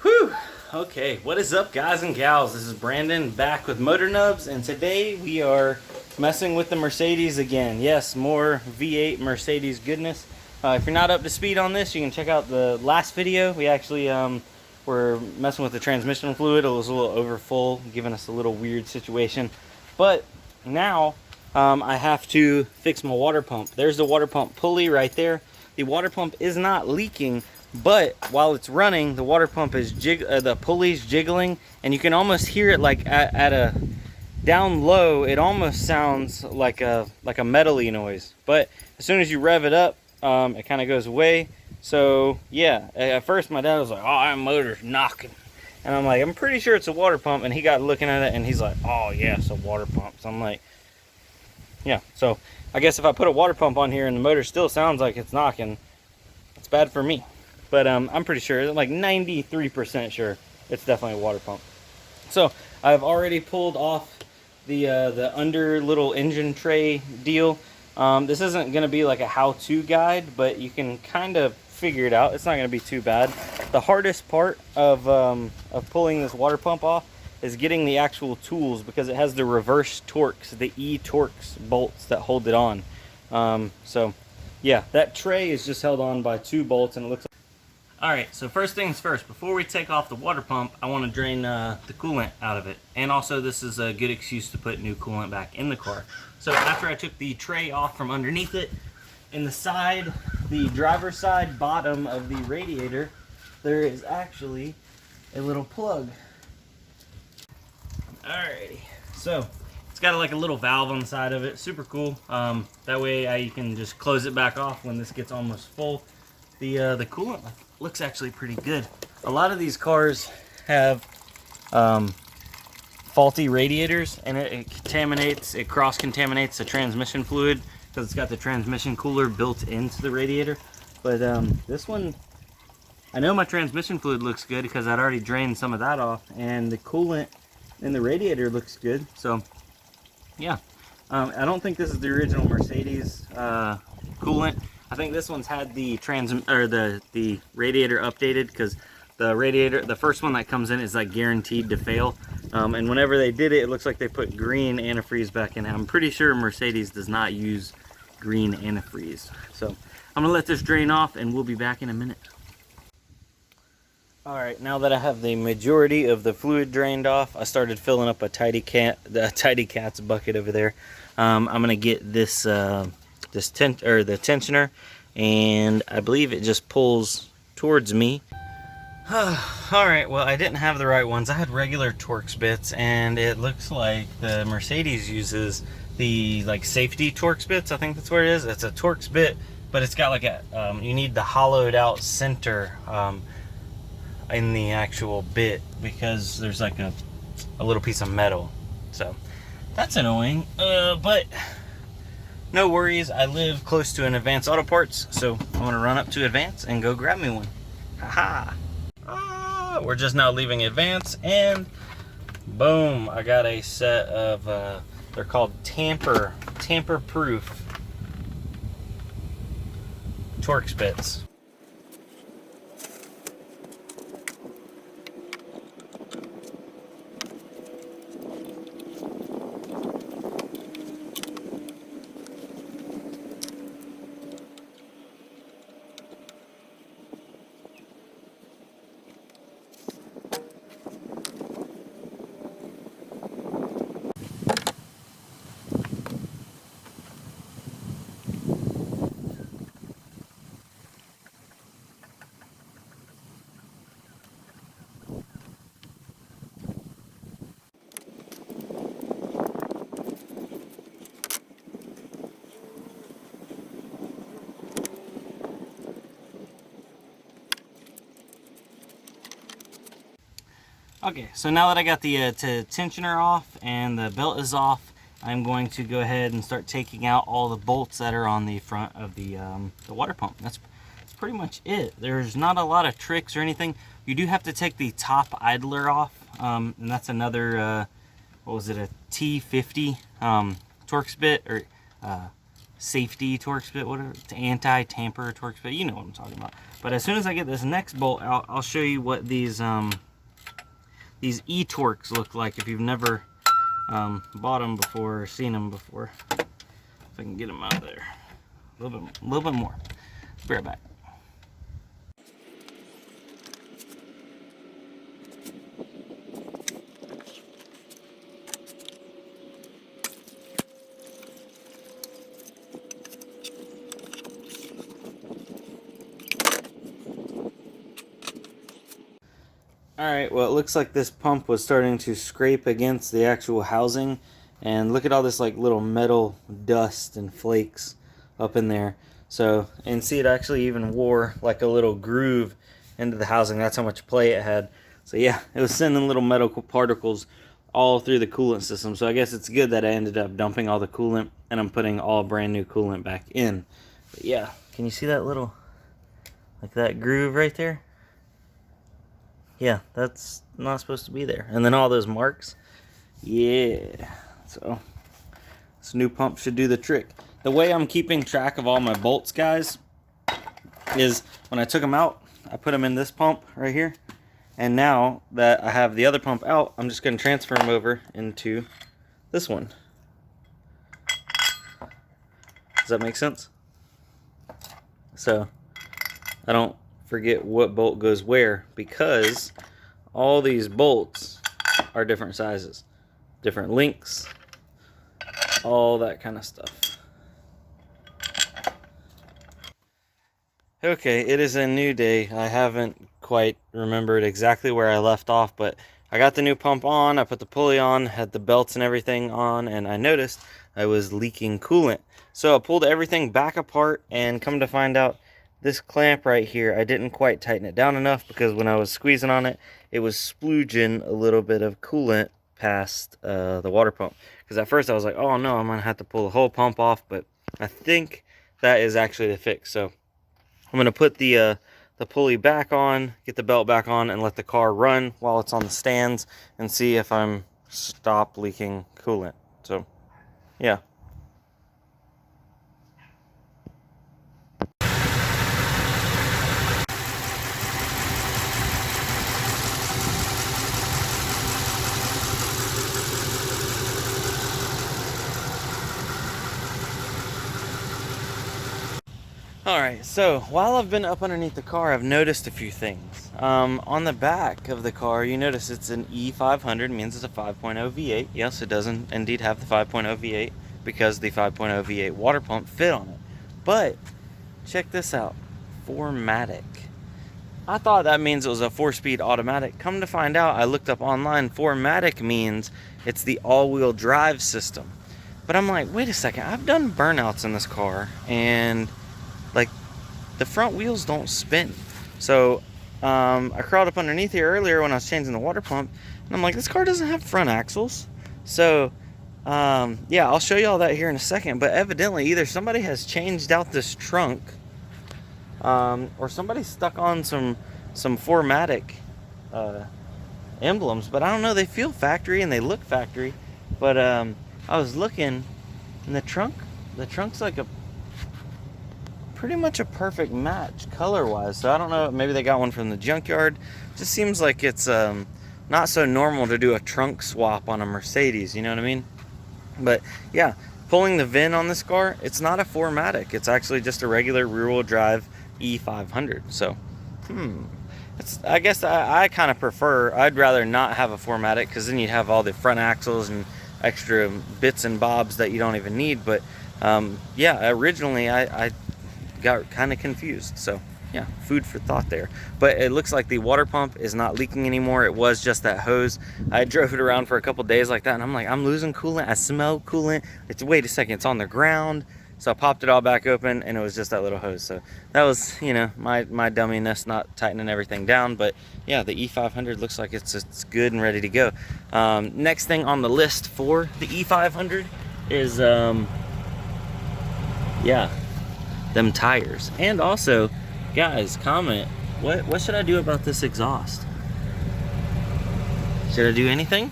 Whew. Okay, what is up, guys and gals? This is Brandon back with Motor Nubs, and today we are messing with the Mercedes again. Yes, more V8 Mercedes goodness. If you're not up to speed on this, you can check out the last video. We actually were messing with the transmission fluid. It was a little over full, giving us a little weird situation. But now I have to fix my water pump. There's the water pump pulley right there. The water pump is not leaking, but while it's running, the water pump is the pulley's jiggling, and you can almost hear it like at a down low. It almost sounds like a metally noise, but as soon as you rev it up, it kind of goes away. So yeah, at first my dad was like, "Oh, our motor's knocking," and I'm like, "I'm pretty sure it's a water pump." And he got looking at it, and he's like, "Oh yeah, it's a water pump." So I'm like, "Yeah." So I guess if I put a water pump on here and the motor still sounds like it's knocking, it's bad for me. But I'm pretty sure, like 93% sure, it's definitely a water pump. So I've already pulled off the under little engine tray deal. This isn't going to be like a how-to guide, but you can kind of figure it out. It's not going to be too bad. The hardest part of pulling this water pump off is getting the actual tools, because it has the reverse Torx, the E-Torx bolts that hold it on. So yeah, that tray is just held on by 2 bolts, and it looks like... Alright, so first things first, before we take off the water pump, I want to drain the coolant out of it. And also, this is a good excuse to put new coolant back in the car. So after I took the tray off from underneath it, in the side, the driver's side bottom of the radiator, there is actually a little plug. Alrighty, so it's got like a little valve on the side of it, super cool. That way you can just close it back off when this gets almost full. The coolant looks actually pretty good. A lot of these cars have faulty radiators, and it cross-contaminates the transmission fluid because it's got the transmission cooler built into the radiator. But this one, I know my transmission fluid looks good because I'd already drained some of that off, and the coolant in the radiator looks good. So yeah, I don't think this is the original Mercedes coolant. I think this one's had the the radiator updated, because the first one that comes in is like guaranteed to fail. And whenever they did it, it looks like they put green antifreeze back in. I'm pretty sure Mercedes does not use green antifreeze. So I'm gonna let this drain off, and we'll be back in a minute. All right, now that I have the majority of the fluid drained off, I started filling up the Tidy Cat's bucket over there. I'm gonna get this the tensioner, and I believe it just pulls towards me. Alright, well, I didn't have the right ones. I had regular Torx Bits, and it looks like the Mercedes uses the like safety Torx Bits. I think that's what it is. It's a Torx Bit, but it's got like a you need the hollowed out center in the actual bit, because there's like a little piece of metal. So that's annoying, but no worries. I live close to an Advance Auto Parts, so I'm gonna run up to Advance and go grab me one. Haha. We're just now leaving Advance, and boom, I got a set of they're called tamper proof Torx Bits. Okay, so now that I got the tensioner off and the belt is off, I'm going to go ahead and start taking out all the bolts that are on the front of the water pump. That's pretty much it. There's not a lot of tricks or anything. You do have to take the top idler off, and that's another, what was it, a T50 Torx bit, or safety Torx bit, whatever, it's anti-tamper Torx bit, you know what I'm talking about. But as soon as I get this next bolt out, I'll show you what these e-Torx look like if you've never bought them before or seen them before. If I can get them out of there. A little bit more. Be right back. Alright, well, it looks like this pump was starting to scrape against the actual housing, and look at all this like little metal dust and flakes up in there. So, and see, it actually even wore like a little groove into the housing. That's how much play it had. So yeah, it was sending little metal particles all through the coolant system. So I guess it's good that I ended up dumping all the coolant and I'm putting all brand new coolant back in. But yeah, can you see that little, like that groove right there? Yeah, that's not supposed to be there. And then all those marks. Yeah. So this new pump should do the trick. The way I'm keeping track of all my bolts, guys, is when I took them out, I put them in this pump right here. And now that I have the other pump out, I'm just going to transfer them over into this one. Does that make sense? So I don't forget what bolt goes where, because all these bolts are different sizes, different lengths, all that kind of stuff. Okay, it is a new day. I haven't quite remembered exactly where I left off, but I got the new pump on, I put the pulley on, had the belts and everything on, and I noticed I was leaking coolant. So I pulled everything back apart, and come to find out, this clamp right here, I didn't quite tighten it down enough, because when I was squeezing on it, it was splooging a little bit of coolant past the water pump. Because at first I was like, oh no, I'm going to have to pull the whole pump off, but I think that is actually the fix. So I'm going to put the pulley back on, get the belt back on, and let the car run while it's on the stands, and see if I'm stop leaking coolant. So, yeah. Alright, so while I've been up underneath the car, I've noticed a few things. On the back of the car, you notice it's an E500, means it's a 5.0 V8. Yes, it does indeed have the 5.0 V8, because the 5.0 V8 water pump fit on it. But, check this out, 4MATIC. I thought that means it was a 4-speed automatic. Come to find out, I looked up online, 4MATIC means it's the all-wheel drive system. But I'm like, wait a second, I've done burnouts in this car, and like, the front wheels don't spin. So I crawled up underneath here earlier when I was changing the water pump, and I'm like, this car doesn't have front axles. So yeah, I'll show you all that here in a second. But evidently either somebody has changed out this trunk, or somebody stuck on some 4MATIC emblems. But I don't know, they feel factory and they look factory. But I was looking, and the trunk's like a pretty much a perfect match color-wise. So I don't know, maybe they got one from the junkyard. Just seems like it's not so normal to do a trunk swap on a Mercedes, you know what I mean? But yeah, pulling the VIN on this car, it's not a 4MATIC. It's actually just a regular rear-wheel drive E500. So, I guess I kind of prefer, I'd rather not have a 4MATIC, because then you'd have all the front axles and extra bits and bobs that you don't even need. But yeah, originally I got kind of confused. So yeah, food for thought there. But it looks like the water pump is not leaking anymore. It was just that hose. I drove it around for a couple days like that, and I'm like, I'm losing coolant. I smell coolant. Wait a second, it's on the ground. So I popped it all back open, and it was just that little hose. So that was, you know, my dumminess not tightening everything down. But yeah, the E500 looks like it's good and ready to go. Next thing on the list for the E500 is yeah, them tires. And also, guys, comment, what should I do about this exhaust? Should I do anything?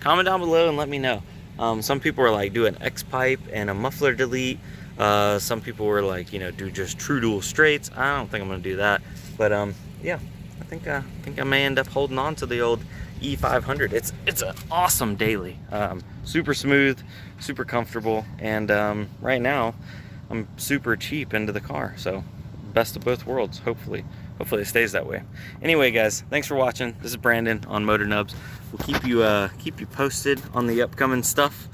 Comment down below and let me know. Some people are like, do an X pipe and a muffler delete. Some people were like, you know, do just true dual straights. I don't think I'm gonna do that, but yeah, I think I may end up holding on to the old E500. It's an awesome daily, super smooth, super comfortable, and right now I'm super cheap into the car, so best of both worlds. Hopefully it stays that way. Anyway, guys, thanks for watching. This is Brandon on Motornubs. We'll keep you posted on the upcoming stuff.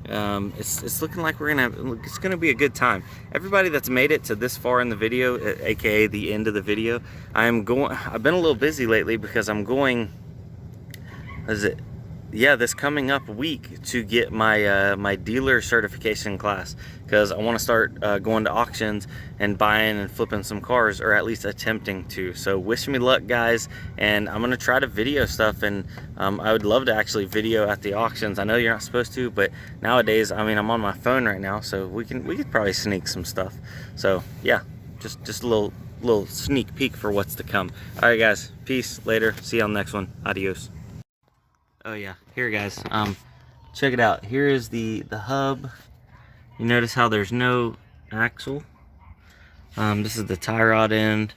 It's looking like it's gonna be a good time. Everybody that's made it to this far in the video, aka the end of the video, I've been a little busy lately because I'm going, this coming up week to get my my dealer certification class, because I want to start going to auctions and buying and flipping some cars, or at least attempting to. So wish me luck, guys, and I'm gonna try to video stuff, and I would love to actually video at the auctions. I know you're not supposed to, but nowadays, I mean, I'm on my phone right now, so we could probably sneak some stuff. So yeah, just a little sneak peek for what's to come. All right, guys, peace, later, see you on the next one, adios. Oh yeah, here, guys, check it out. Here is the hub. You notice how there's no axle. This is the tie rod end,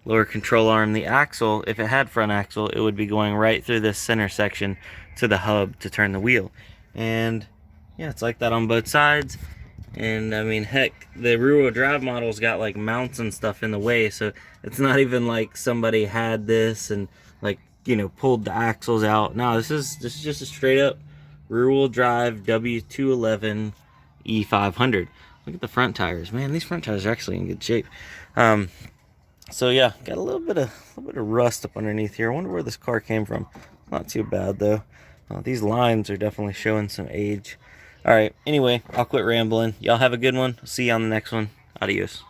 lower control arm. The axle, if it had front axle, it would be going right through this center section to the hub to turn the wheel. And yeah, it's like that on both sides. And I mean, heck, the rear-wheel drive model's got like mounts and stuff in the way, so it's not even like somebody had this and, like, you know, pulled the axles out. No, this is just a straight up rear-wheel drive W211 E500. Look at the front tires, man. These front tires are actually in good shape. So yeah, got a little bit of rust up underneath here. I wonder where this car came from. Not too bad though. These lines are definitely showing some age. All right, anyway, I'll quit rambling. Y'all have a good one. See you on the next one. Adios.